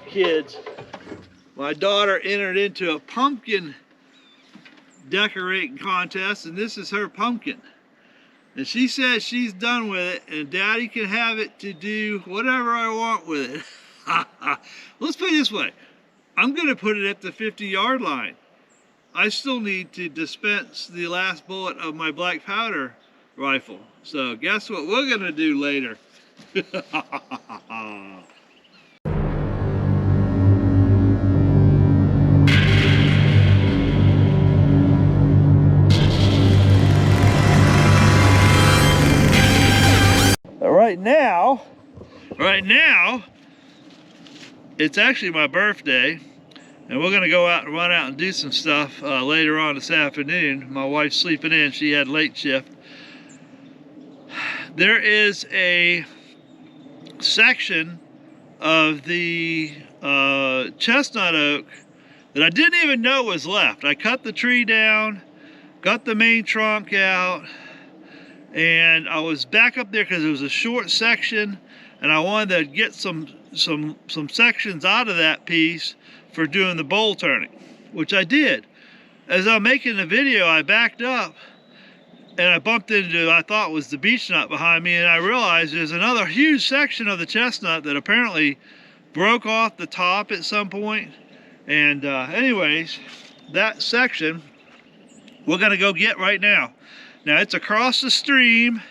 kids, my daughter entered into a pumpkin decorating contest, and this is her pumpkin. And she says she's done with it, and Daddy can have it to do whatever I want with it. Let's put it this way. I'm going to put it at the 50-yard line. I still need to dispense the last bullet of my black powder rifle. So guess what we're going to do later? Right now, it's actually my birthday, and we're gonna go out and run out and do some stuff later on this afternoon. My wife's sleeping in, she had late shift. There is a section of the chestnut oak that I didn't even know was left. I cut the tree down, got the main trunk out, and I was back up there because it was a short section, and I wanted to get some sections out of that piece for doing the bowl turning, which I did. As I'm making the video, I backed up and I bumped into, I thought was the beech nut behind me, and I realized there's another huge section of the chestnut that apparently broke off the top at some point. And anyways, that section we're gonna go get right now. Now it's across the stream,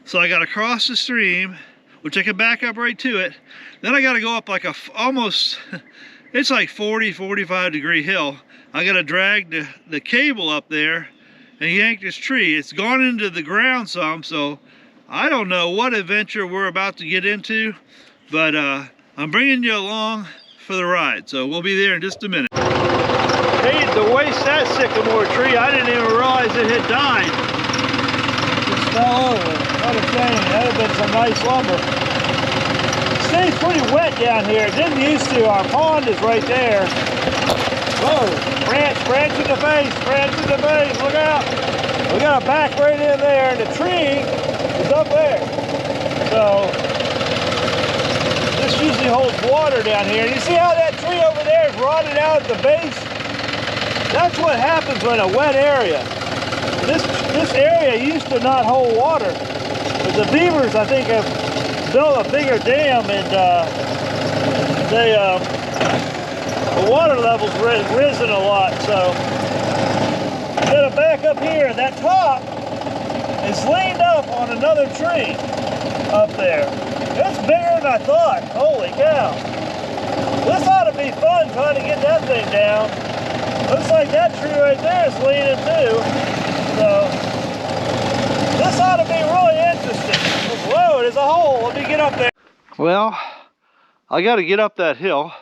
so I gotta cross the stream, which I can back up right to it. Then I gotta go up like almost, it's like 40-45 degree hill. I gotta drag the cable up there and yank this tree. It's gone into the ground some, so I don't know what adventure we're about to get into, but I'm bringing you along for the ride, so we'll be there in just a minute. Hey, to waste that sycamore tree, I didn't even realize it had died. It fell over. What a shame. That would have been some nice lumber. It stays pretty wet down here. It didn't used to. Our pond is right there. Whoa, branch in the face, look out. We got a back right in there, and the tree is up there. So, this usually holds water down here. And you see how that tree over there is rotted out at the base? That's what happens in a wet area. This area used to not hold water. But the beavers, I think, have built a bigger dam, and the water level's risen a lot. So I'm gonna back up here. That top is leaned up on another tree up there. It's bigger than I thought. Holy cow. This ought to be fun trying to get that thing down. Looks like that tree right there is leaning too. So this ought to be really interesting. Whoa, there's a hole. Let me get up there. Well, I got to get up that hill,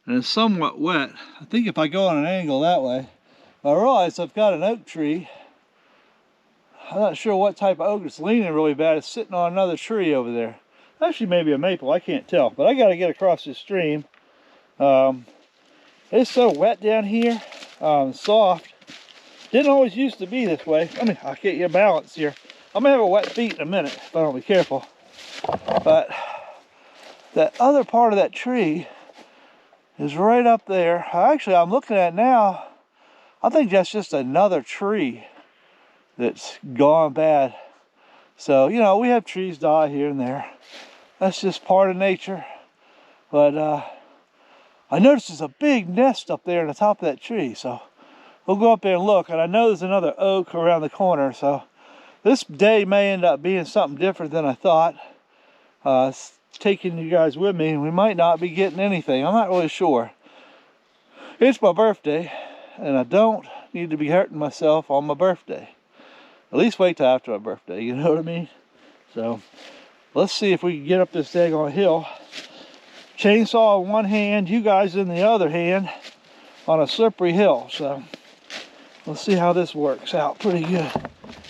and it's somewhat wet. I think if I go on an angle that way, I realize I've got an oak tree. I'm not sure what type of oak. It's leaning really bad. It's sitting on another tree over there. Actually, maybe a maple. I can't tell. But I got to get across this stream. It's so wet down here. Soft. Didn't always used to be this way. I mean, I'll get you a balance here. I'm going to have a wet feet in a minute if I don't be careful. But that other part of that tree is right up there. Actually, I'm looking at it now. I think that's just another tree that's gone bad. So, you know, we have trees die here and there. That's just part of nature. But I noticed there's a big nest up there in the top of that tree. So we'll go up there and look. And I know there's another oak around the corner. So this day may end up being something different than I thought. Taking you guys with me, and we might not be getting anything. I'm not really sure. It's my birthday, and I don't need to be hurting myself on my birthday. At least wait till after my birthday, you know what I mean? So let's see if we can get up this daggone hill. Chainsaw in one hand, you guys in the other hand, on a slippery hill. So let's see how this works out pretty good.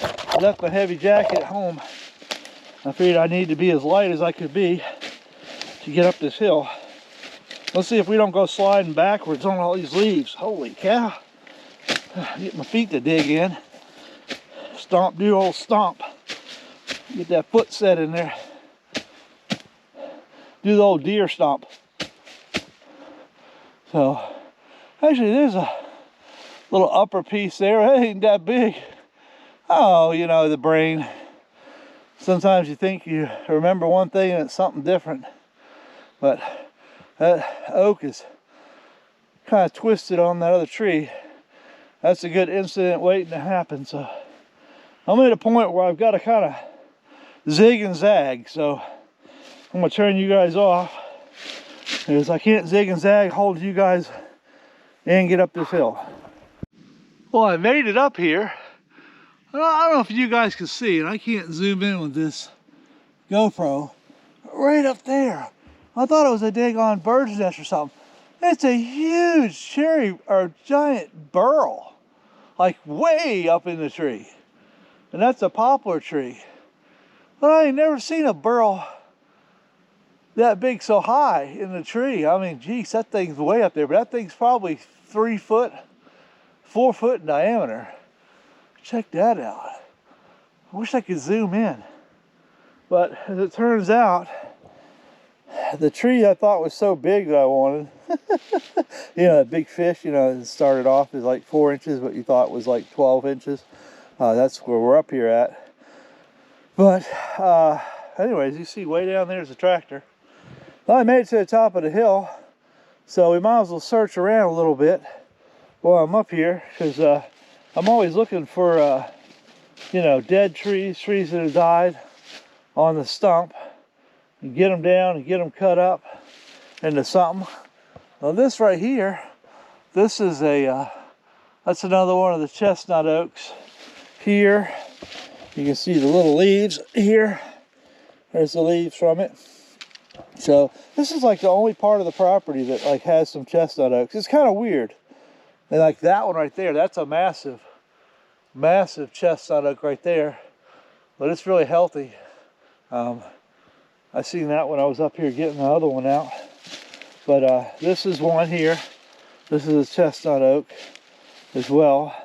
I left my heavy jacket at home. I figured I need to be as light as I could be to get up this hill. Let's see if we don't go sliding backwards on all these leaves. Holy cow. Get my feet to dig in. Stomp, do old stomp. Get that foot set in there. Do the old deer stomp. So actually there's a little upper piece there. It ain't that big. Oh, you know, the brain. Sometimes you think you remember one thing and it's something different. But that oak is kind of twisted on that other tree. That's a good incident waiting to happen. So I'm at a point where I've got to kind of zig and zag. So I'm gonna turn you guys off because I can't zig and zag, hold you guys and get up this hill. Well, I made it up here. I don't know if you guys can see it. I can't zoom in with this GoPro. Right up there. I thought it was a daggone bird's nest or something. It's a huge cherry or giant burl, like way up in the tree. And that's a poplar tree. But I ain't never seen a burl that big so high in the tree. I mean, geez, that thing's way up there, but that thing's probably 3 foot, 4 foot in diameter. Check that out. I wish I could zoom in. But as it turns out, the tree I thought was so big that I wanted, you know, that big fish, you know, it started off as like 4 inches, but you thought was like 12 inches. That's where we're up here at. But anyways, you see way down there's the tractor. Well, I made it to the top of the hill, so we might as well search around a little bit while I'm up here, because I'm always looking for, you know, dead trees, trees that have died on the stump, and get them down and get them cut up into something. Well, this right here, this is a, that's another one of the chestnut oaks here. You can see the little leaves here. There's the leaves from it. So this is like the only part of the property that like has some chestnut oaks. It's kind of weird. And like that one right there, that's a massive, massive chestnut oak right there. But it's really healthy. I seen that when I was up here getting the other one out. But this is one here. This is a chestnut oak as well.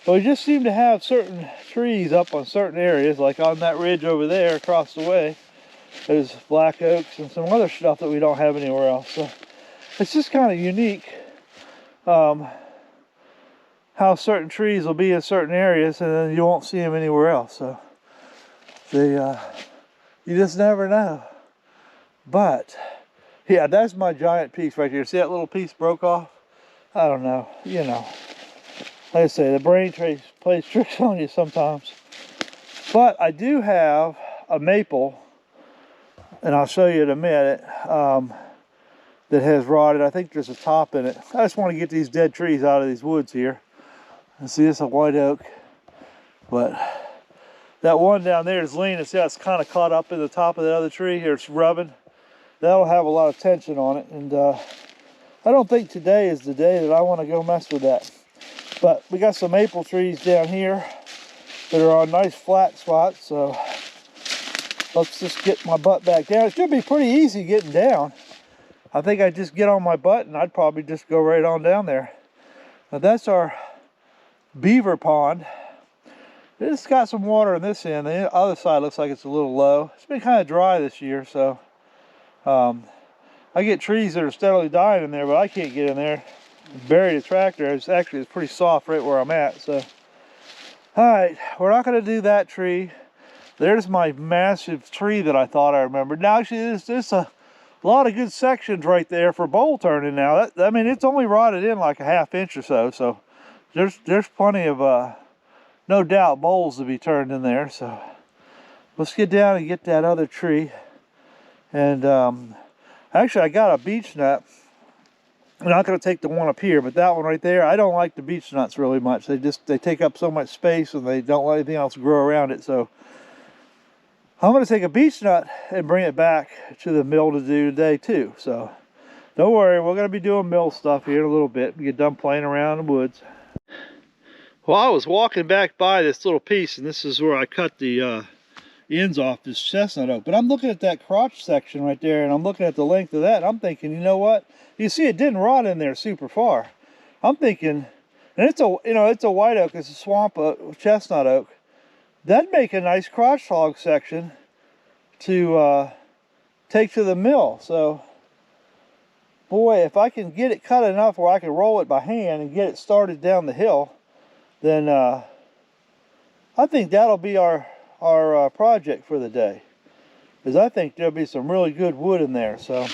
But we just seem to have certain trees up on certain areas, like on that ridge over there across the way. There's black oaks and some other stuff that we don't have anywhere else. So it's just kind of unique how certain trees will be in certain areas and then you won't see them anywhere else. So they, you just never know. But yeah, that's my giant piece right here. See that little piece broke off? I don't know, you know. Like I say, the brain plays tricks on you sometimes. But I do have a maple, and I'll show you in a minute, that has rotted. I think there's a top in it. I just want to get these dead trees out of these woods here. And see, this is a white oak. But that one down there is leaning. See how it's kind of caught up in the top of the other tree here. It's rubbing. That'll have a lot of tension on it. And I don't think today is the day that I want to go mess with that. But we got some maple trees down here that are on nice flat spots. So let's just get my butt back down. It should be pretty easy getting down. I think I just get on my butt and I'd probably just go right on down there. Now that's our beaver pond. It's got some water in this end. The other side looks like it's a little low. It's been kind of dry this year, so I get trees that are steadily dying in there, but I can't get in there. Buried a tractor. It's pretty soft right where I'm at. So all right, we're not going to do that tree. There's my massive tree that I thought I remembered. Now actually there's a lot of good sections right there for bowl turning now. I mean, it's only rotted in like a ½ inch or so, so there's plenty of no doubt bowls to be turned in there. So let's get down and get that other tree. And actually I got a beech nut. I'm not going to take the one up here, but that one right there, I don't like the beech nuts really much. They take up so much space and they don't let anything else grow around it. So I'm going to take a beech nut and bring it back to the mill to do today too. So don't worry, we're going to be doing mill stuff here in a little bit. We get done playing around in the woods. Well, I was walking back by this little piece, and this is where I cut the ends off this chestnut oak. But I'm looking at that crotch section right there, and I'm looking at the length of that, and I'm thinking, you know what? You see, it didn't rot in there super far. I'm thinking, and it's a white oak, it's a swamp chestnut oak. That'd make a nice crotch log section to take to the mill. So boy, if I can get it cut enough where I can roll it by hand and get it started down the hill, then I think that'll be our project for the day. Because I think there'll be some really good wood in there. So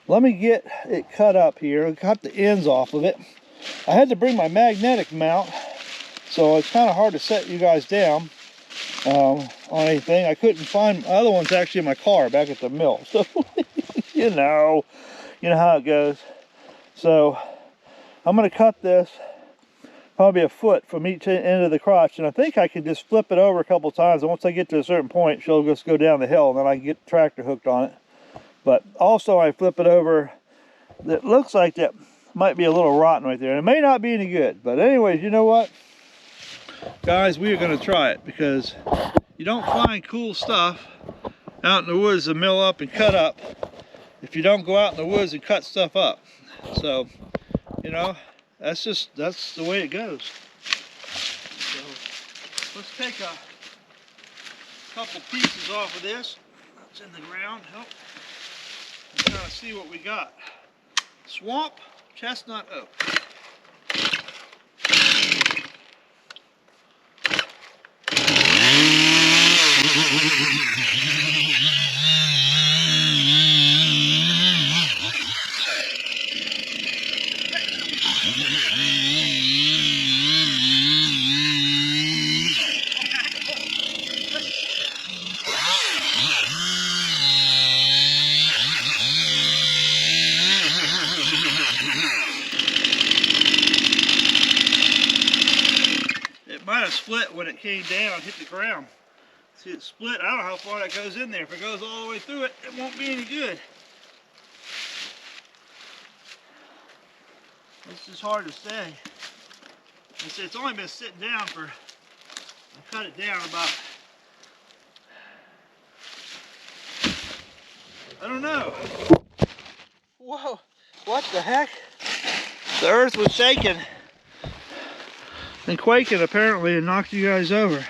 let me get it cut up here and cut the ends off of it. I had to bring my magnetic mount, so it's kind of hard to set you guys down on anything. I couldn't find other ones actually in my car back at the mill. So you know how it goes. So I'm going to cut this probably a foot from each end of the crotch, and I think I can just flip it over a couple times, and once I get to a certain point, she'll just go down the hill, and then I can get the tractor hooked on it. But also I flip it over, that looks like that might be a little rotten right there, and it may not be any good. But anyways, you know what, guys, we are going to try it, because you don't find cool stuff out in the woods to mill up and cut up if you don't go out in the woods and cut stuff up. So, you know, that's the way it goes. So let's take a couple pieces off of this that's in the ground, and kind of see what we got. Swamp chestnut oak. It might have split when it came down, hit the ground. See, it split. I don't know how far that goes in there. If it goes all the way through it, it won't be any good. It's just hard to say. It's only been sitting down for, I cut it down about, I don't know. Whoa, what the heck? The earth was shaking and quaking apparently, and knocked you guys over.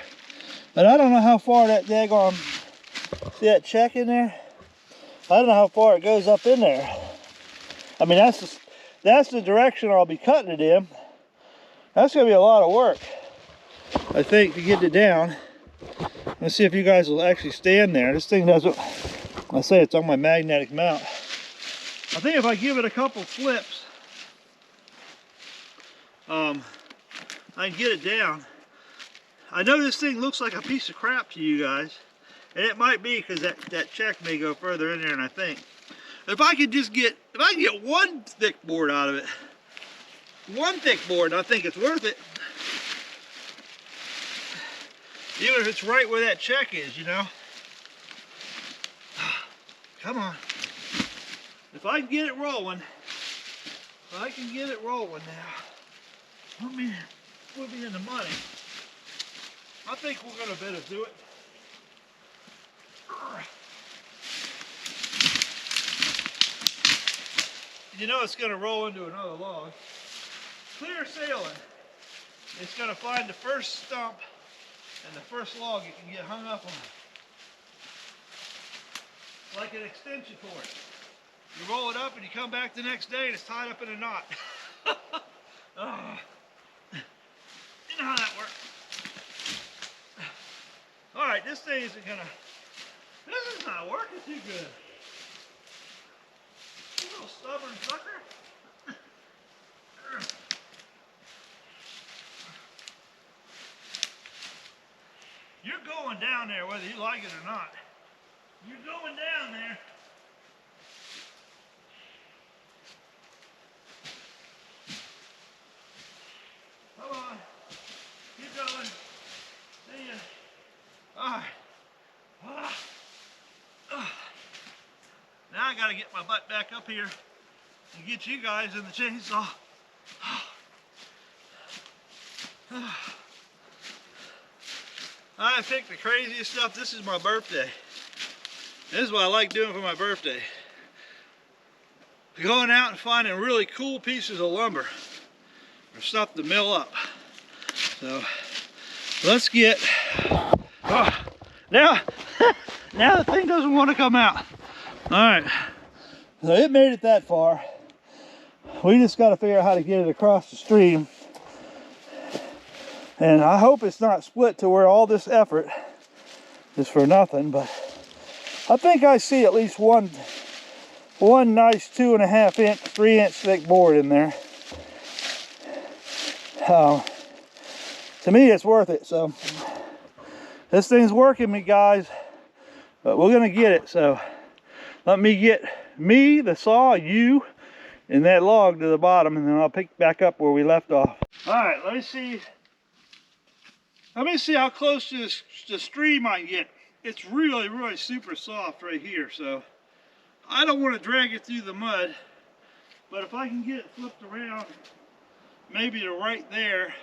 But I don't know how far that daggone, see that check in there? I don't know how far it goes up in there. I mean, that's the direction I'll be cutting it in. That's gonna be a lot of work, I think, to get it down. Let's see if you guys will actually stand there. This thing doesn't, I say it's on my magnetic mount. I think if I give it a couple flips, I can get it down. I know this thing looks like a piece of crap to you guys, and it might be because that check may go further in there than I think. If I could just get, if I can get one thick board out of it, one thick board, I think it's worth it. Even if it's right where that check is, you know. Come on. If I can get it rolling, now, we'll be in the money. I think we're gonna better do it. You know it's gonna roll into another log. Clear sailing. It's gonna find the first stump and the first log it can get hung up on. Like an extension cord. You roll it up and you come back the next day and it's tied up in a knot. Oh. You know how that works. All right, this thing isn't gonna, this is not working too good. You little stubborn sucker. You're going down there whether you like it or not. You're going down there. Come on. Keep going. See ya. Alright. Now I gotta get my butt back up here and get you guys in the chainsaw. I picked the craziest stuff. This is my birthday. This is what I like doing for my birthday. Going out and finding really cool pieces of lumber or stuff to mill up. So let's get, now the thing doesn't want to come out. All right, so it made it that far. we just got to figure out how to get it across the stream. And I hope it's not split to where all this effort is for nothing, but I think I see at least one nice 2.5 inch, 3 inch thick board in there. To me, it's worth it. So this thing's working me, guys, but we're gonna get it. So let me get the saw, you, and that log to the bottom, and then I'll pick back up where we left off. All right, let me see how close to the stream I can get. It's really, really super soft right here, so I don't want to drag it through the mud, but if I can get it flipped around, maybe to right there,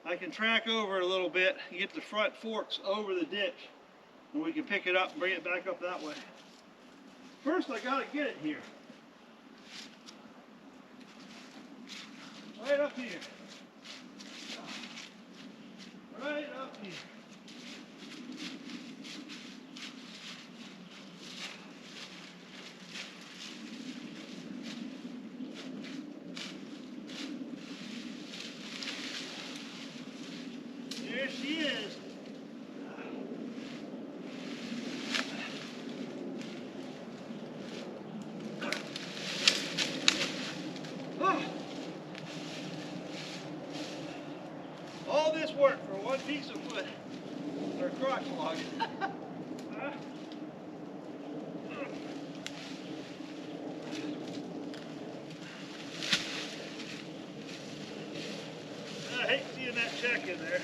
I can track over a little bit and get the front forks over the ditch, and we can pick it up and bring it back up that way. First, I gotta get it here. Right up here. Right up here. There she is. Oh. All this work for one piece of wood, or crotch log. I hate seeing that check in there,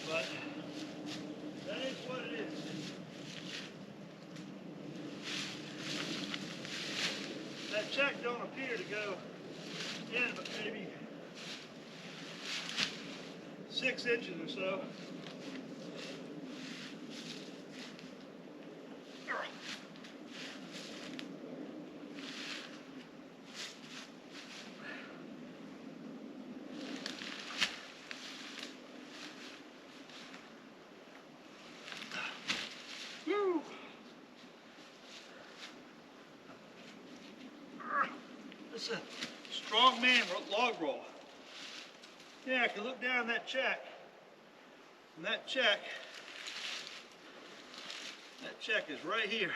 but that is what it is. That check don't appear to go in but maybe 6 inches or so. Woo. This is a strong man log roll. Yeah, I can look down that check, and that check is right here.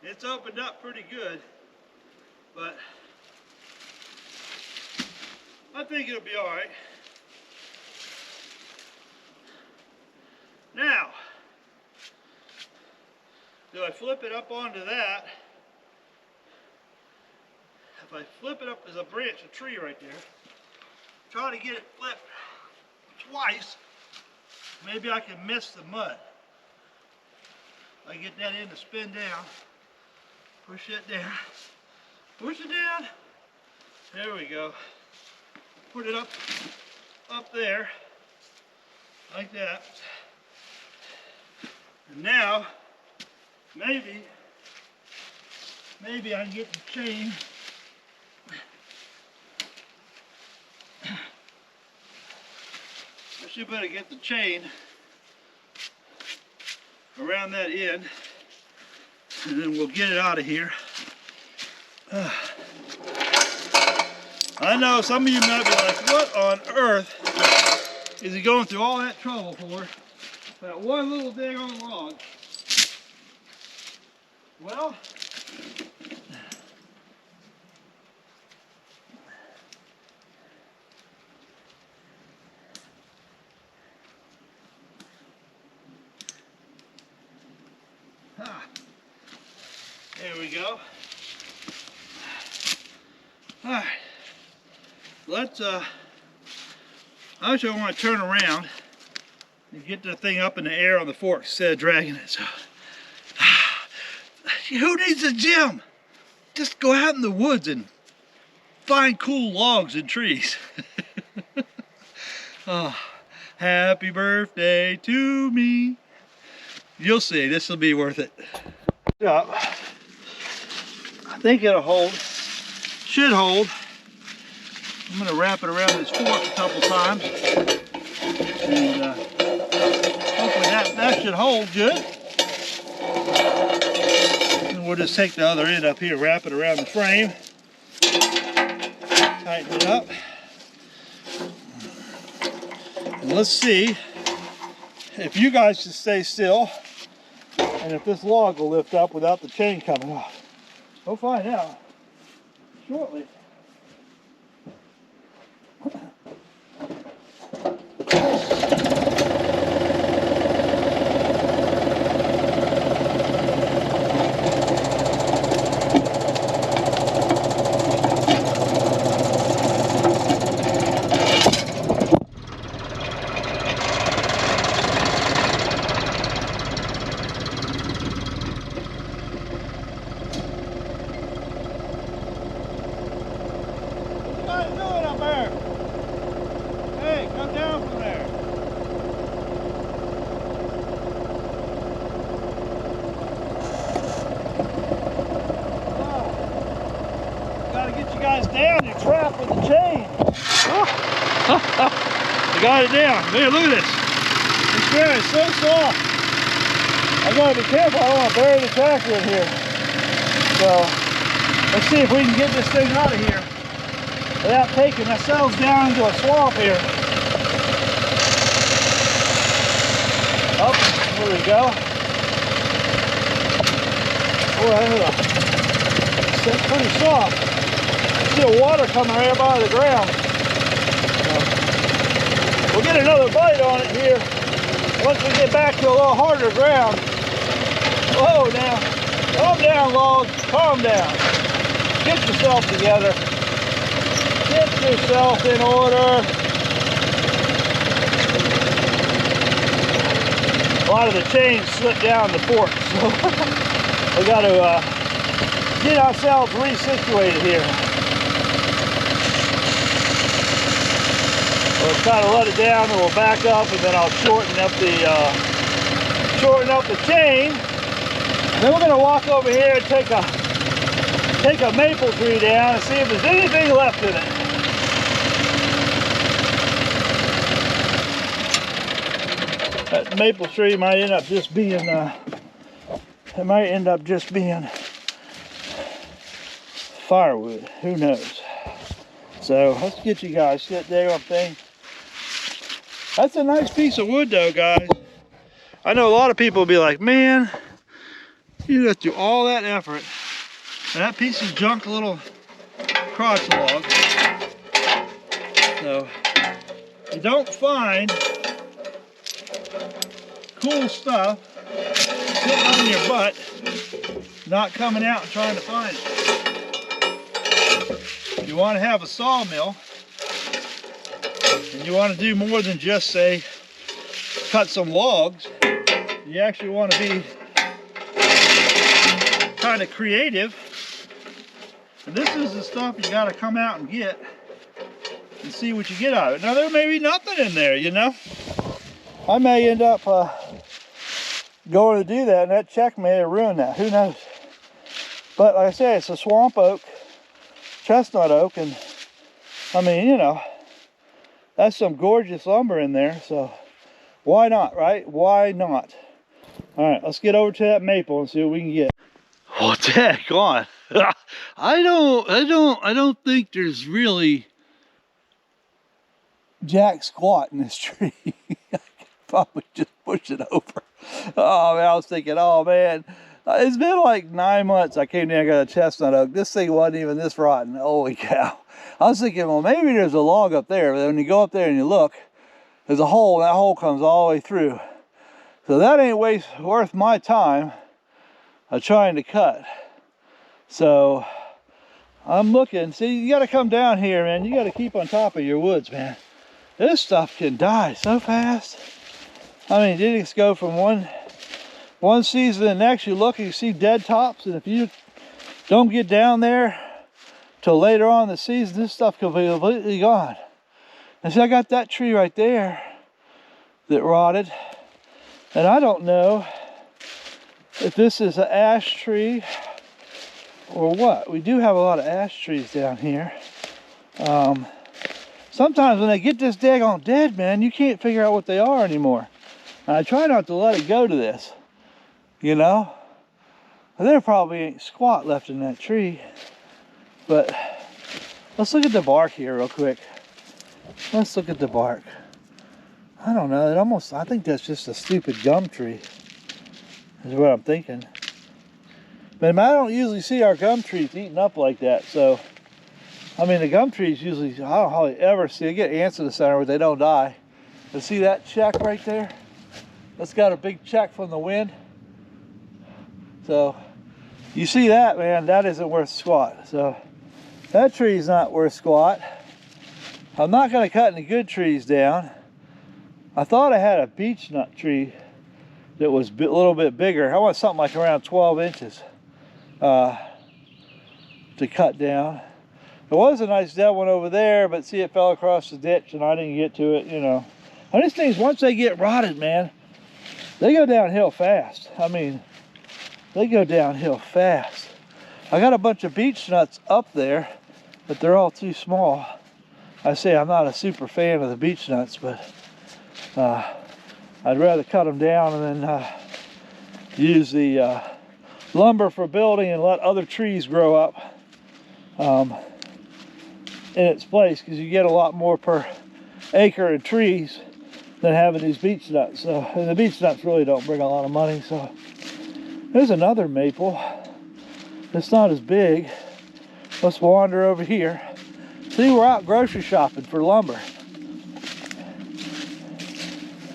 It's opened up pretty good, but I think it'll be all right. Now, do I flip it up onto that? If I flip it up as a branch, a tree right there, try to get it flipped twice, maybe I can miss the mud. I get that end to spin down, push it down, push it down. There we go. Put it up there, like that. And now, maybe I can get the chain. I should better get the chain around that end, and then we'll get it out of here. I know some of you might be like, what on earth is he going through all that trouble for? That one little dang on log. Well, there we go. All right, let's actually I want to turn around and get the thing up in the air on the forks instead of dragging it. So who needs a gym? Just go out in the woods and find cool logs and trees. Oh, happy birthday to me. You'll see, this will be worth it. Yeah, I think it'll hold. Should hold. I'm going to wrap it around this fork a couple times. And hopefully that should hold good. And we'll just take the other end up here, wrap it around the frame. Tighten it up. And let's see if you guys can stay still and if this log will lift up without the chain coming off. We'll find out shortly. Down, you're trapped with the chain. Oh. I got it down. Man, look at this. It's very so soft. I gotta be careful. I don't want to bury the tractor in here. So let's see if we can get this thing out of here without taking ourselves down into a swamp here. Oh, there we go. Oh, that's pretty soft. Still water coming right up out of the ground. We'll get another bite on it here once we get back to a little harder ground. Whoa, now. Calm down, log. Calm down. Get yourself together. Get yourself in order. A lot of the chains slip down the fork, so we got to get ourselves resituated here. We'll kind of let it down and we'll back up, and then I'll shorten up the chain. And then we're going to walk over here and take a maple tree down and see if there's anything left in it. That maple tree might end up just being firewood. Who knows? So let's get you guys sit there on thing. That's a nice piece of wood though, guys. I know a lot of people will be like, man, you go through all that effort and that piece of junk little crotch log. So you don't find cool stuff sitting on your butt, not coming out and trying to find it. You want to have a sawmill, and you want to do more than just say cut some logs. You actually want to be kind of creative, and this is the stuff you got to come out and get and see what you get out of it. Now there may be nothing in there, you know. I may end up going to do that, and that check may ruin that, who knows. But like I say, it's a swamp oak, chestnut oak, and I mean, you know, that's some gorgeous lumber in there, so why not, right? Why not? All right, let's get over to that maple and see what we can get. What the heck on? I don't think there's really jack squat in this tree. I could probably just push it over. Oh man, I was thinking, oh man, it's been like 9 months I came down and got a chestnut oak. This thing wasn't even this rotten. Holy cow. I was thinking, well, maybe there's a log up there. But when you go up there and you look, there's a hole, and that hole comes all the way through. So that ain't worth my time of trying to cut. So I'm looking. See, you got to come down here, man. You got to keep on top of your woods, man. This stuff can die so fast. I mean, you just go from one season to the next. You look and you see dead tops, and if you don't get down there till later on in the season, this stuff could be completely gone. And see, I got that tree right there that rotted, and I don't know if this is an ash tree or what. We do have a lot of ash trees down here. Sometimes when they get this daggone dead, man, you can't figure out what they are anymore. And I try not to let it go to this, you know. There probably ain't squat left in that tree, but Let's look at the bark here real quick. Let's look at the bark. I don't know, I think that's just a stupid gum tree, is what I'm thinking. But I don't usually see our gum trees eaten up like that, so, I mean, the gum trees usually, I don't hardly ever see, they get ants in the center where they don't die. But see that check right there? That's got a big check from the wind. So, you see that, man, that isn't worth squat. So, that tree's not worth squat. I'm not gonna cut any good trees down. I thought I had a beech nut tree that was a little bit bigger. I want something like around 12 inches to cut down. There was a nice dead one over there, but see, it fell across the ditch and I didn't get to it, you know. And these things, once they get rotted, man, they go downhill fast. I mean, they go downhill fast. I got a bunch of beech nuts up there, but they're all too small. I say I'm not a super fan of the beech nuts, but I'd rather cut them down and then use the lumber for building and let other trees grow up in its place, because you get a lot more per acre of trees than having these beech nuts. So, and the beech nuts really don't bring a lot of money. So there's another maple. It's not as big. Let's wander over here. See, we're out grocery shopping for lumber.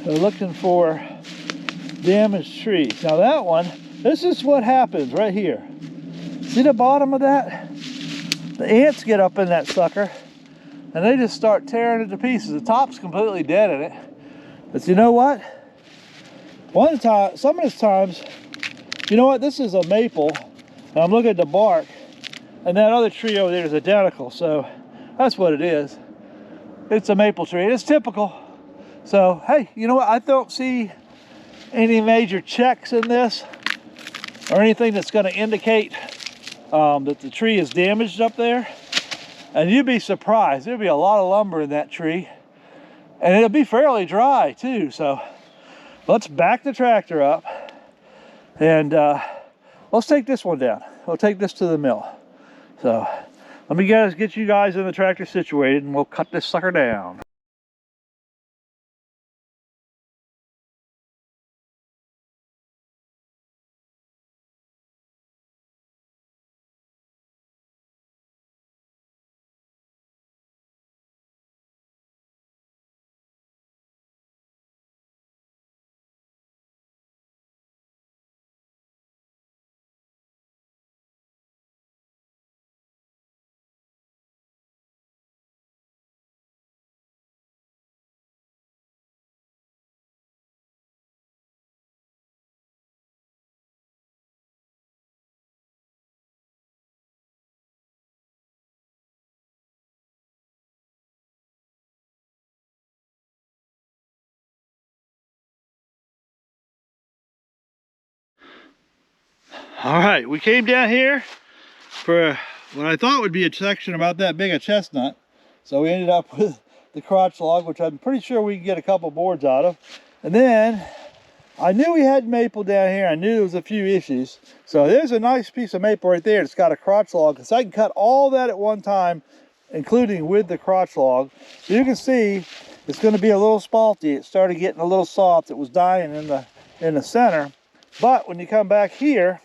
We're looking for damaged trees. Now that one, this is what happens right here. See the bottom of that? The ants get up in that sucker and they just start tearing it to pieces. The top's completely dead in it. But you know what? Some of these times, you know what? This is a maple, and I'm looking at the bark, and that other tree over there is identical. So that's what it is. It's a maple tree. It's typical. So, hey, you know what? I don't see any major checks in this or anything that's going to indicate that the tree is damaged up there. And you'd be surprised. There'd be a lot of lumber in that tree. And it'll be fairly dry too. So let's back the tractor up and let's take this one down. We'll take this to the mill. So let me get you guys in the tractor situated and we'll cut this sucker down. All right, we came down here for what I thought would be a section about that big a chestnut. So we ended up with the crotch log, which I'm pretty sure we can get a couple boards out of. And then I knew we had maple down here. I knew there was a few issues. So there's a nice piece of maple right there. It's got a crotch log. So I can cut all that at one time, including with the crotch log. So you can see it's going to be a little spalty. It started getting a little soft. It was dying in the center. But when you come back here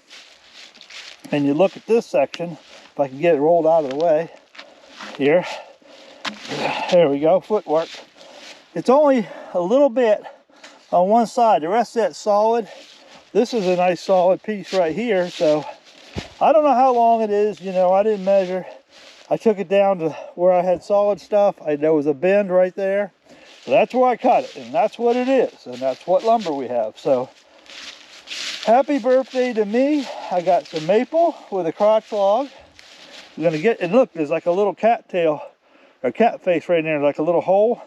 and you look at this section, if I can get it rolled out of the way here, there we go, footwork. It's only a little bit on one side. The rest of that's solid. This is a nice solid piece right here. So I don't know how long it is. You know, I didn't measure. I took it down to where I had solid stuff. There was a bend right there. So that's where I cut it, and that's what it is, and that's what lumber we have. So happy birthday to me. I got some maple with a crotch log. I'm gonna get, and look, there's like a little cat tail or cat face right there, like a little hole.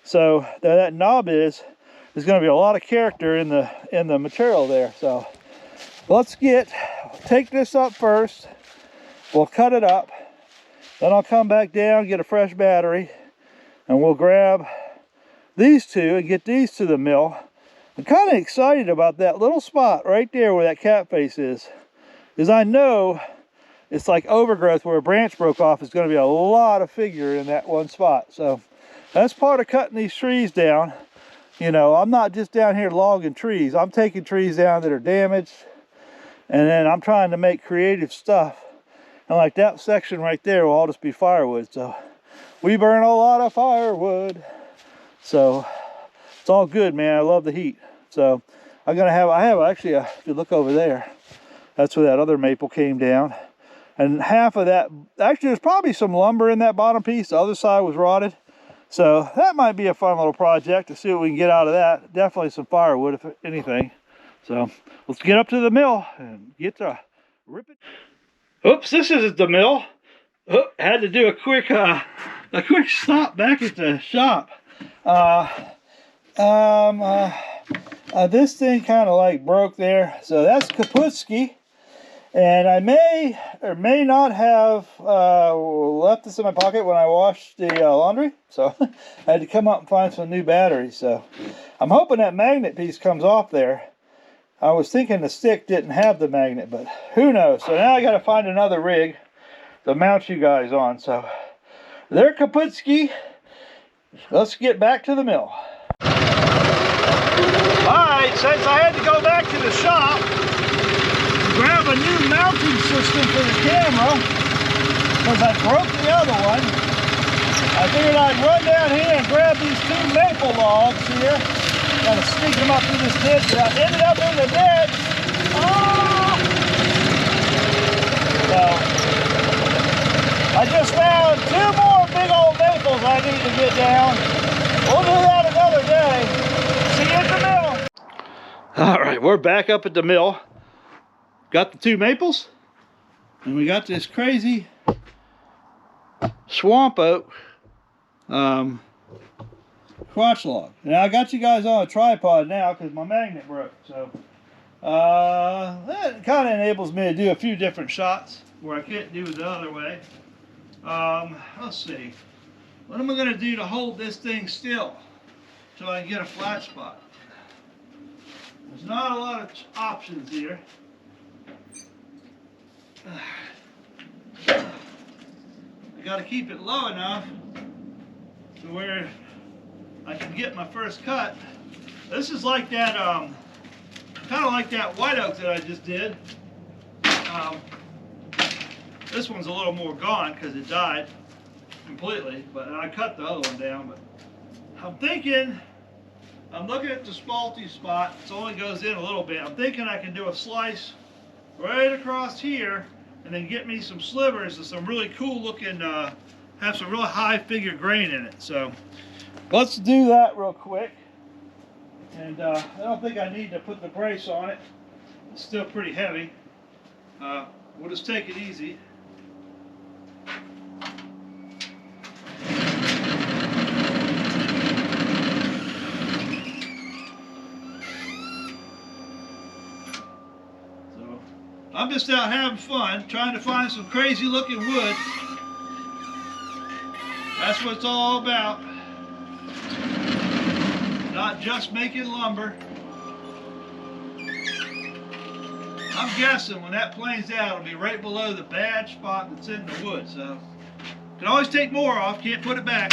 So that knob is, there's gonna be a lot of character in the material there. So let's take this up first. We'll cut it up. Then I'll come back down, get a fresh battery, and we'll grab these two and get these to the mill. I'm kind of excited about that little spot right there where that cat face is, because I know it's like overgrowth where a branch broke off. Is going to be a lot of figure in that one spot. So that's part of cutting these trees down. You know, I'm not just down here logging trees. I'm taking trees down that are damaged, and then I'm trying to make creative stuff. And like that section right there will all just be firewood. So we burn a lot of firewood. So it's all good, man. I love the heat. So I have actually, if you look over there, that's where that other maple came down. And half of that, actually there's probably some lumber in that bottom piece. The other side was rotted. So that might be a fun little project to see what we can get out of that. Definitely some firewood, if anything. So let's get up to the mill and get to rip it. Oops, this isn't the mill. Oh, had to do a quick stop back at the shop. This thing kind of like broke there. So that's Kaputski. And I may or may not have left this in my pocket when I washed the laundry. So I had to come up and find some new batteries. So I'm hoping that magnet piece comes off there. I was thinking the stick didn't have the magnet, but who knows. So now I got to find another rig to mount you guys on. So there, Kaputski. Let's get back to the mill. Alright, since I had to go back to the shop, grab a new mounting system for the camera, because I broke the other one. I figured I'd run down here and grab these 2 maple logs here. Gotta sneak them up through this ditch. I ended up in the ditch. Oh! So, I just found 2 more big old maples I need to get down. We'll do that another day. See you at the mill. All right, we're back up at the mill. Got the 2 maples, and we got this crazy swamp oak crotch log. Now I got you guys on a tripod now because my magnet broke. So that kind of enables me to do a few different shots where I can't do it the other way. Let's see. What am I going to do to hold this thing still so I can get a flat spot? There's not a lot of options here. I got to keep it low enough to where I can get my first cut. This is like that, kind of like that white oak that I just did. This one's a little more gone because it died completely, but I cut the other one down. But I'm thinking, I'm looking at the spalty spot. It only goes in a little bit. I'm thinking I can do a slice right across here and then get me some slivers and some really cool looking, have some real high figure grain in it. So let's do that real quick. And I don't think I need to put the brace on it. It's still pretty heavy. We'll just take it easy. So I'm just out having fun, trying to find some crazy looking wood. That's what it's all about. Not just making lumber. I'm guessing when that planes out, it'll be right below the bad spot that's in the wood. So, can always take more off, can't put it back.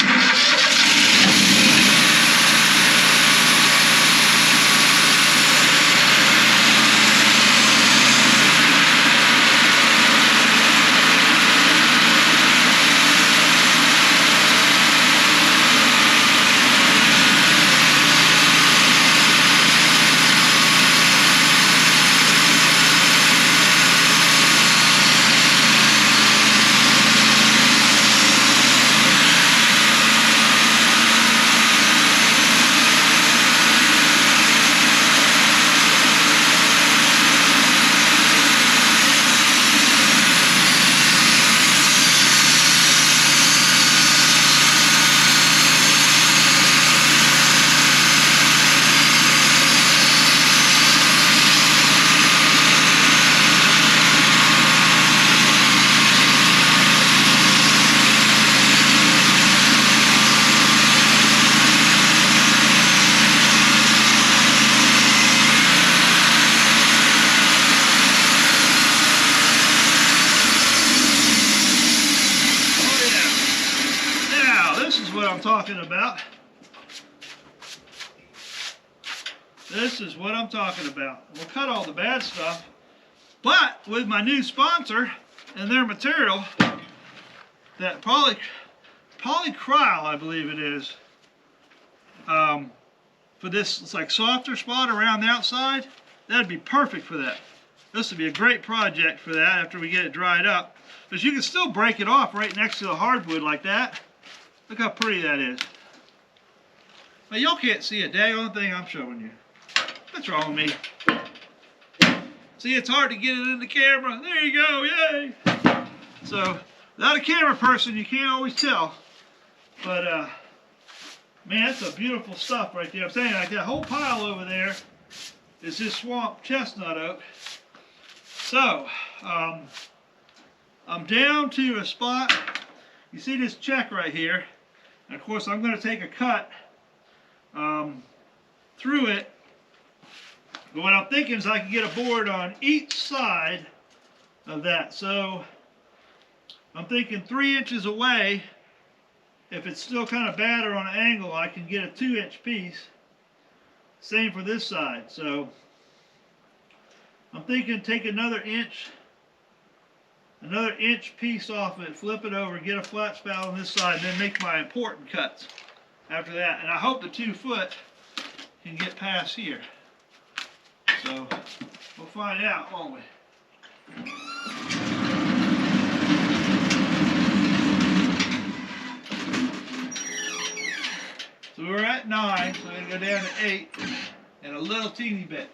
talking about. This is what I'm talking about. We'll cut all the bad stuff, but with my new sponsor and their material, that polycryl, I believe it is, for this, it's like softer spot around the outside, that'd be perfect for that. This would be a great project for that after we get it dried up, because you can still break it off right next to the hardwood like that. Look how pretty that is. But y'all can't see a daggone thing I'm showing you. What's wrong with me? See, it's hard to get it in the camera. There you go, yay! So, without a camera person, you can't always tell. But, man, that's a beautiful stuff right there. I'm saying, like that whole pile over there is this swamp chestnut oak. So, I'm down to a spot. You see this check right here. And of course, I'm going to take a cut through it. But what I'm thinking is I can get a board on each side of that. So I'm thinking 3 inches away, if it's still kind of bad or on an angle, I can get a 2-inch piece. Same for this side. So I'm thinking take another inch piece off it, flip it over, get a flat spout on this side, and then make my important cuts after that. And I hope the 2 foot can get past here. So we'll find out, won't we? So we're at 9, so we're going to go down to 8 and a little teeny bit.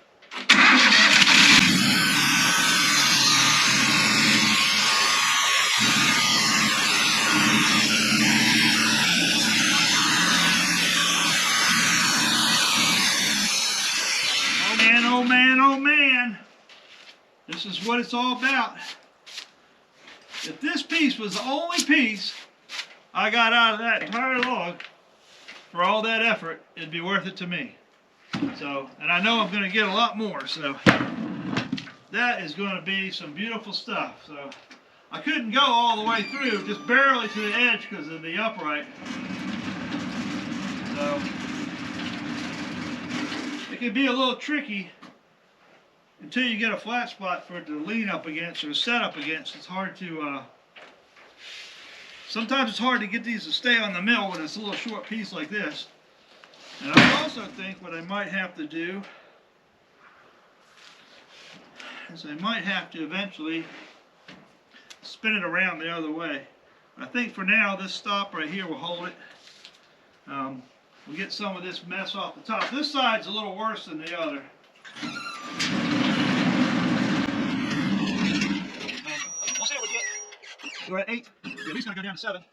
Oh man, oh man. This is what it's all about. If this piece was the only piece I got out of that entire log for all that effort, it'd be worth it to me. So, and I know I'm going to get a lot more, so that is going to be some beautiful stuff. So I couldn't go all the way through, just barely to the edge because of the upright. So it can be a little tricky until you get a flat spot for it to lean up against or set up against. It's hard to, sometimes it's hard to get these to stay on the mill when it's a little short piece like this. And I also think what I might have to do is I might have to eventually spin it around the other way. I think for now this stop right here will hold it. We'll get some of this mess off the top. This side's a little worse than the other. We'll see what we get. We're at 8. We're at least going to go down to 7.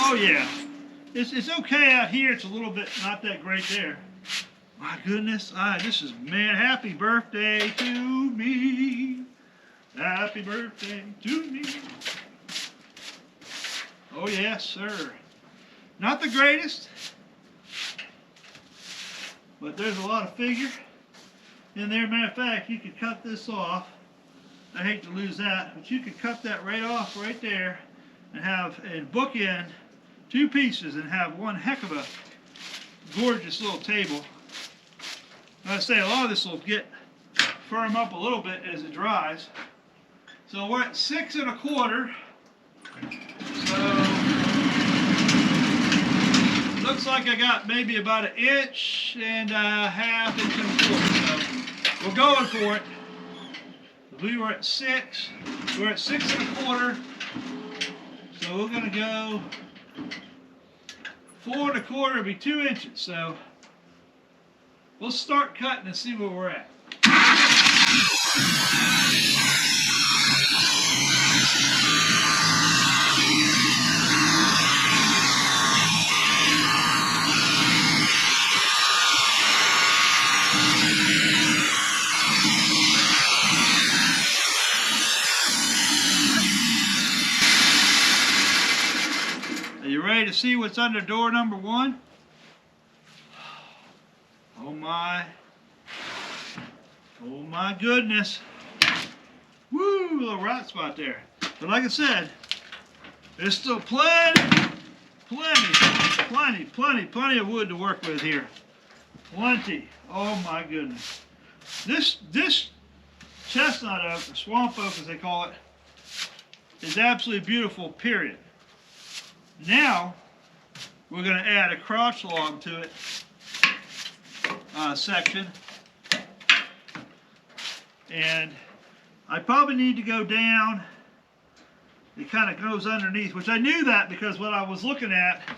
Oh yeah, it's okay out here. It's a little bit not that great there. My goodness, this is, man, happy birthday to me. Happy birthday to me. Oh yes, sir. Not the greatest, but there's a lot of figure in there. Matter of fact, you could cut this off. I hate to lose that, but you could cut that right off right there and have a bookend 2 pieces and have one heck of a gorgeous little table. Like I say, a lot of this will firm up a little bit as it dries. So we're at 6 1/4. So looks like I got maybe about 1.5 inches, 1.25 inches. So we're going for it. We were at 6. We're at 6 1/4. So we're going to go 4 1/4 will be 2 inches. So we'll start cutting and see where we're at. Are you ready to see what's under door number 1? Oh my goodness. Woo, little right spot there. But like I said, there's still plenty of wood to work with here. Plenty. Oh my goodness. This chestnut oak, or swamp oak as they call it, is absolutely beautiful, period. Now, we're going to add a crotch log to it section. And I probably need to go down. It kind of goes underneath, which I knew that because what I was looking at, I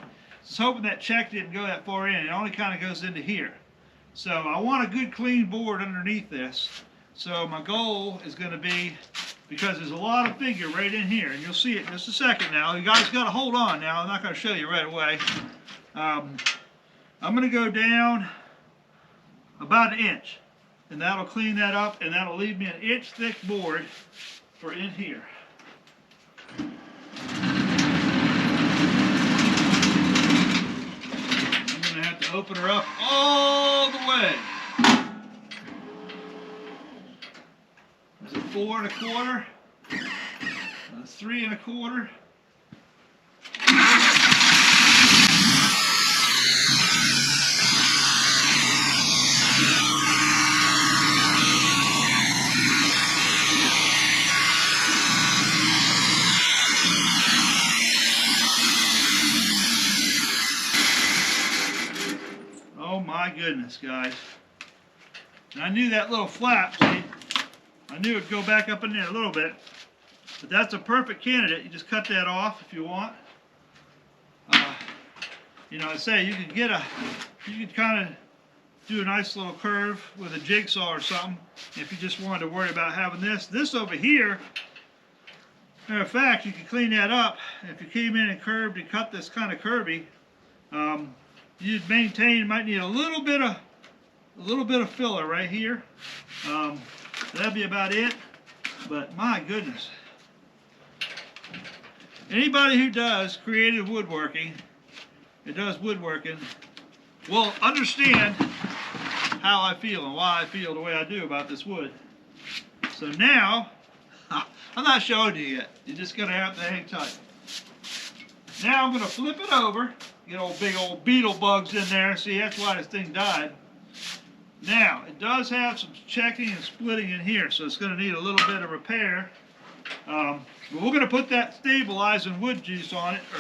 was hoping that check didn't go that far in. It only kind of goes into here. So I want a good clean board underneath this. So my goal is going to be, because there's a lot of figure right in here, and you'll see it in just a second now. You guys got to hold on now. I'm not going to show you right away. I'm going to go down about an inch, and that'll clean that up, and that'll leave me an inch thick board for in here. I'm going to have to open her up all the way. Is it 4 1/4? 3 1/4? Oh my goodness, guys. And I knew that little flap, see? I knew it'd go back up in there a little bit. But that's a perfect candidate. You just cut that off if you want. You know, I say you could kind of do a nice little curve with a jigsaw or something if you just wanted to worry about having this. This over here, matter of fact, you could clean that up. If you came in and curved and cut this kind of curvy, you'd maintain. You might need a little bit of filler right here. That'd be about it. But my goodness, anybody who does creative woodworking, will understand how I feel and why I feel the way I do about this wood. So now, I'm not showing you yet. You're just gonna have to hang tight. Now I'm gonna flip it over. Get old big old beetle bugs in there. See, that's why this thing died. Now, it does have some checking and splitting in here, so it's going to need a little bit of repair. But we're going to put that stabilizing wood juice on it, or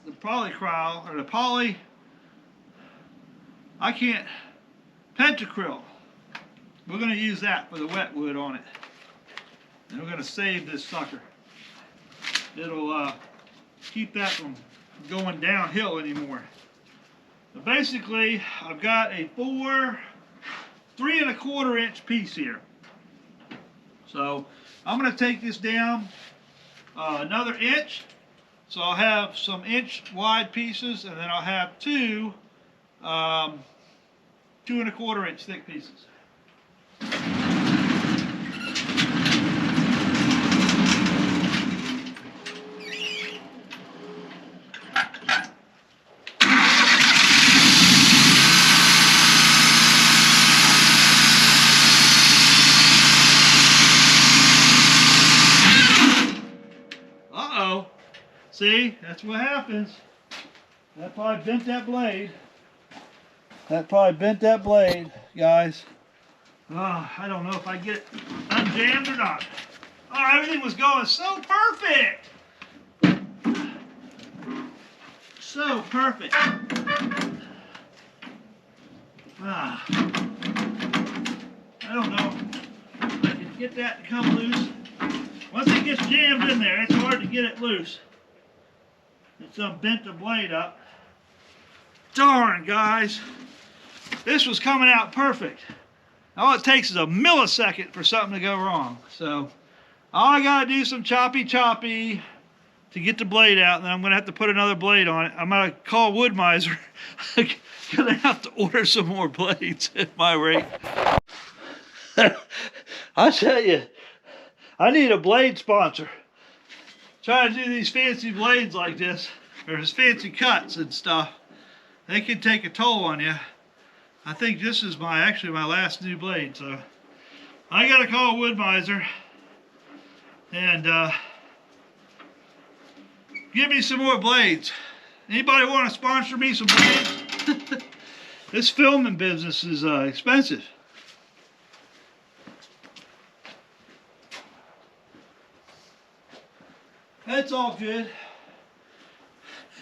the polycryl, or the pentacryl. We're going to use that for the wet wood on it. And we're going to save this sucker. It'll keep that from going downhill anymore. But basically, I've got a 3 1/4 inch piece here. So I'm going to take this down another inch. So I'll have some inch wide pieces, and then I'll have two 2 1/4 inch thick pieces. See, that's what happens. That probably bent that blade. Guys. I don't know if I get it unjammed or not. Oh, everything was going so perfect. So perfect. I don't know if I can get that to come loose. Once it gets jammed in there, it's hard to get it loose. It's bent the blade up. Darn, guys. This was coming out perfect. All it takes is a millisecond for something to go wrong. So, all I gotta do is some choppy to get the blade out, and then I'm gonna have to put another blade on it. I'm gonna call Wood Miser. I'm gonna have to order some more blades at my rate. I tell you, I need a blade sponsor. Trying to do these fancy blades like this. or his fancy cuts and stuff, they can take a toll on you. I think this is actually my last new blade, so I gotta call Wood-Mizer and give me some more blades. Anybody want to sponsor me some blades? This filming business is expensive. That's all good.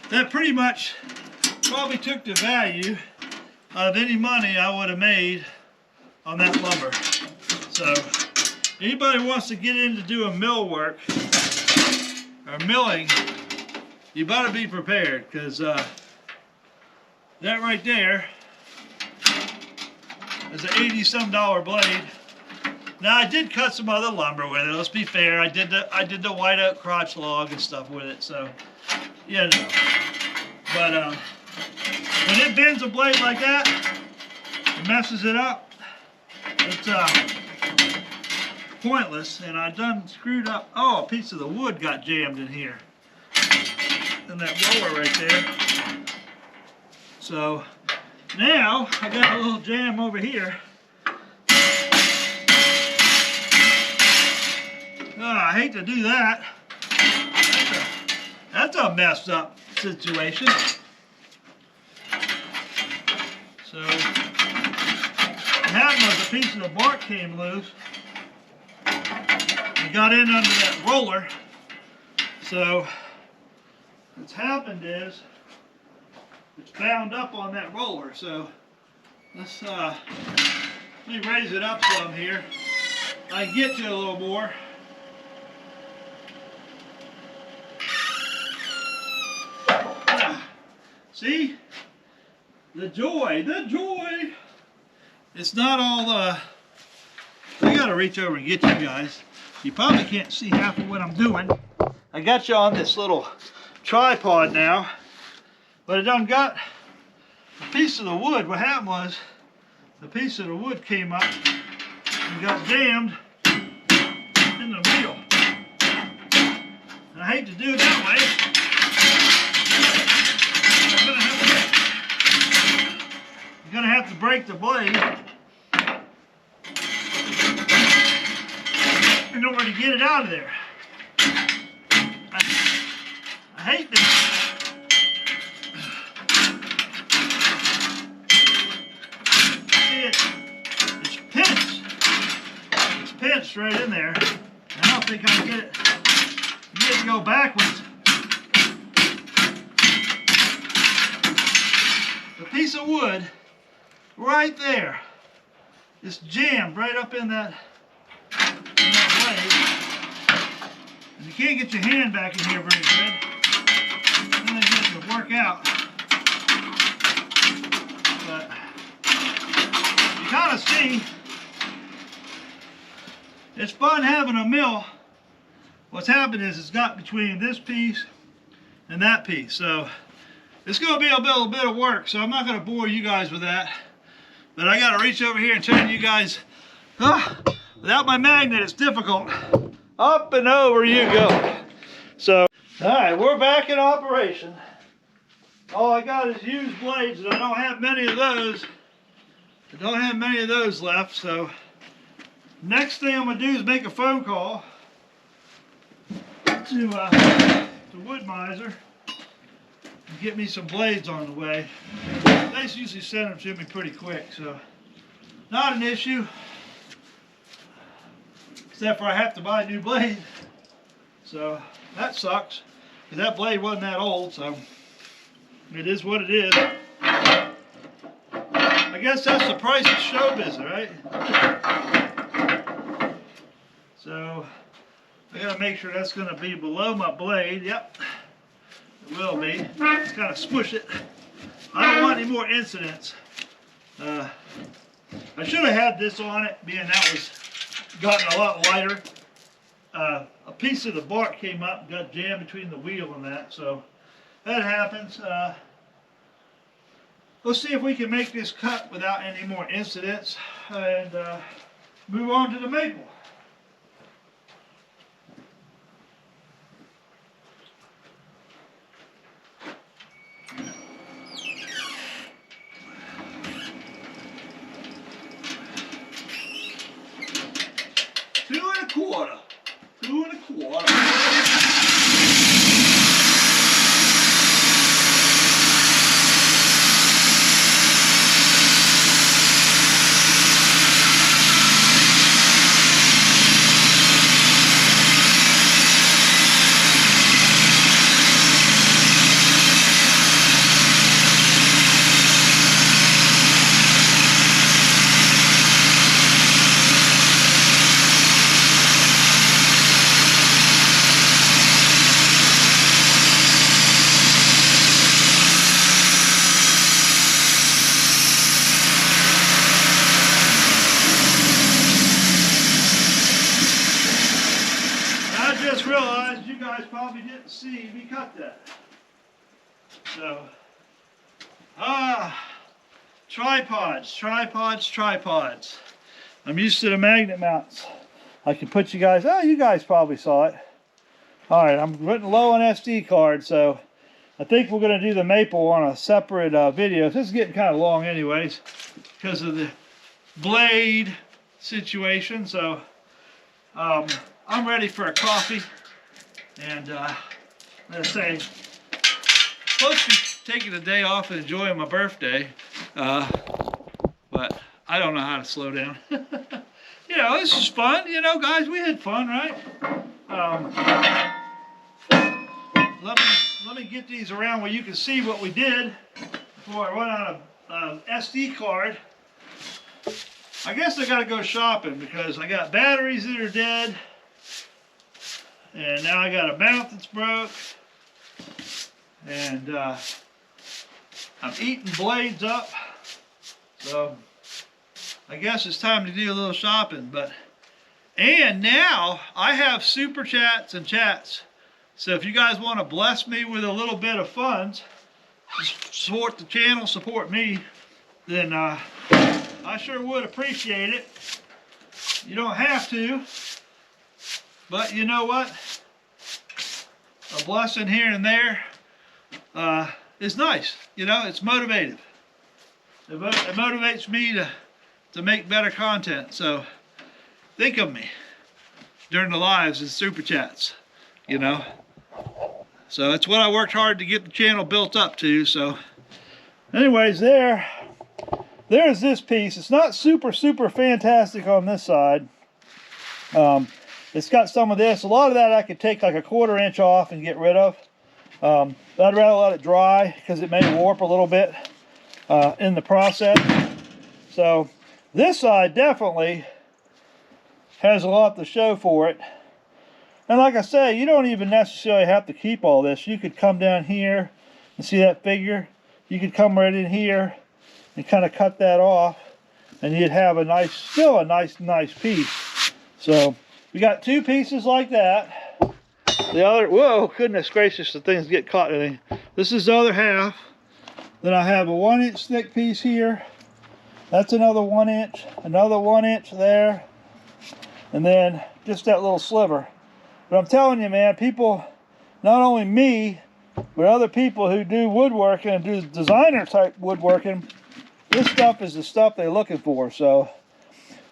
That pretty much probably took the value of any money I would have made on that lumber. So anybody wants to get into doing mill work or milling, you better be prepared, because that right there is an $80-some blade. Now I did cut some other lumber with it. Let's be fair. I did the white oak crotch log and stuff with it. So you know. But when it bends a blade like that, it messes it up. It's pointless. And I done screwed up. Oh, a piece of the wood got jammed in here, in that roller right there. So now I got a little jam over here. Oh, I hate to do that. That's a messed up situation. So what happened was a piece of the bark came loose and got in under that roller. So what's happened is it's bound up on that roller. So let's let me raise it up some here. I can get to it a little more. See? The joy, the joy. It's not all, I gotta reach over and get you guys. You probably can't see half of what I'm doing. I got you on this little tripod now, but it done got a piece of the wood. What happened was, the piece of the wood came up and got jammed in the wheel. And I hate to do it that way. You're gonna have to break the blade in order to get it out of there. I hate this. See, it's pinched. It's pinched right in there. I don't think I can get it to go backwards. The piece of wood right there, it's jammed right up in that blade, and you can't get your hand back in here very good. Then it gets to work out. But you kind of see, it's fun having a mill. What's happened is it's got between this piece and that piece, so it's going to be a little bit of work. So I'm not going to bore you guys with that. But I got to reach over here and tell you guys, without my magnet, it's difficult. Up and over you go. So, all right, we're back in operation. All I got is used blades, and I don't have many of those. I don't have many of those left. So, next thing I'm going to do is make a phone call to Wood-Mizer and get me some blades on the way. They usually send them to me pretty quick, so not an issue. Except for I have to buy a new blade. So that sucks, because that blade wasn't that old, so it is what it is. I guess that's the price of showbiz, right? So I gotta make sure that's gonna be below my blade. Yep, it will be. Just kind of smush it. I don't want any more incidents. I should have had this on it, being that was gotten a lot lighter. A piece of the bark came up and got jammed between the wheel and that, so that happens. Let's see if we can make this cut without any more incidents and move on to the maple. probably didn't see me cut that. So, tripods. I'm used to the magnet mounts. I can put you guys, you guys probably saw it. All right, I'm running low on SD card, so I think we're going to do the maple on a separate video. This is getting kind of long anyways because of the blade situation. So I'm ready for a coffee. And let's say, supposed to be taking a day off and enjoying my birthday. But I don't know how to slow down. You know, this is fun. You know, guys, we had fun, right? Let me get these around where you can see what we did before I run out of SD card. I guess I gotta go shopping because I got batteries that are dead. And now I got a mount that's broke. And I'm eating blades up. So I guess it's time to do a little shopping. And now I have super chats and chats. So if you guys want to bless me with a little bit of funds, support the channel, support me, then I sure would appreciate it. You don't have to, but you know what? A blessing here and there is nice. You know, it's motivative. It motivates me to make better content. So think of me during the lives and super chats, you know. So that's what I worked hard to get the channel built up to. So anyways, there's this piece. It's not super fantastic on this side. It's got some of this. A lot of that I could take like a 1/4 inch off and get rid of. I'd rather let it dry because it may warp a little bit in the process. So this side definitely has a lot to show for it. And like I say, you don't even necessarily have to keep all this. You could come down here and see that figure. You could come right in here and kind of cut that off, and you'd have a nice, still a nice piece. So we got 2 pieces like that. The other, whoa, goodness gracious, the things get caught in it. This is the other half. Then I have a 1 inch thick piece here. That's another 1 inch, another 1 inch there, and then just that little sliver. But I'm telling you, man, people, not only me, but other people who do woodworking and do designer type woodworking, this stuff is the stuff they're looking for. So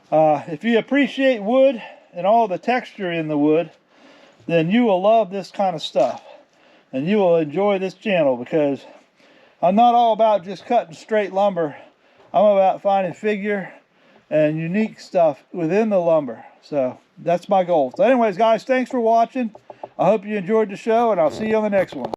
if you appreciate wood and all the texture in the wood, then you will love this kind of stuff. And you will enjoy this channel because I'm not all about just cutting straight lumber. I'm about finding figure and unique stuff within the lumber. So that's my goal. So anyways, guys, thanks for watching. I hope you enjoyed the show, and I'll see you on the next one.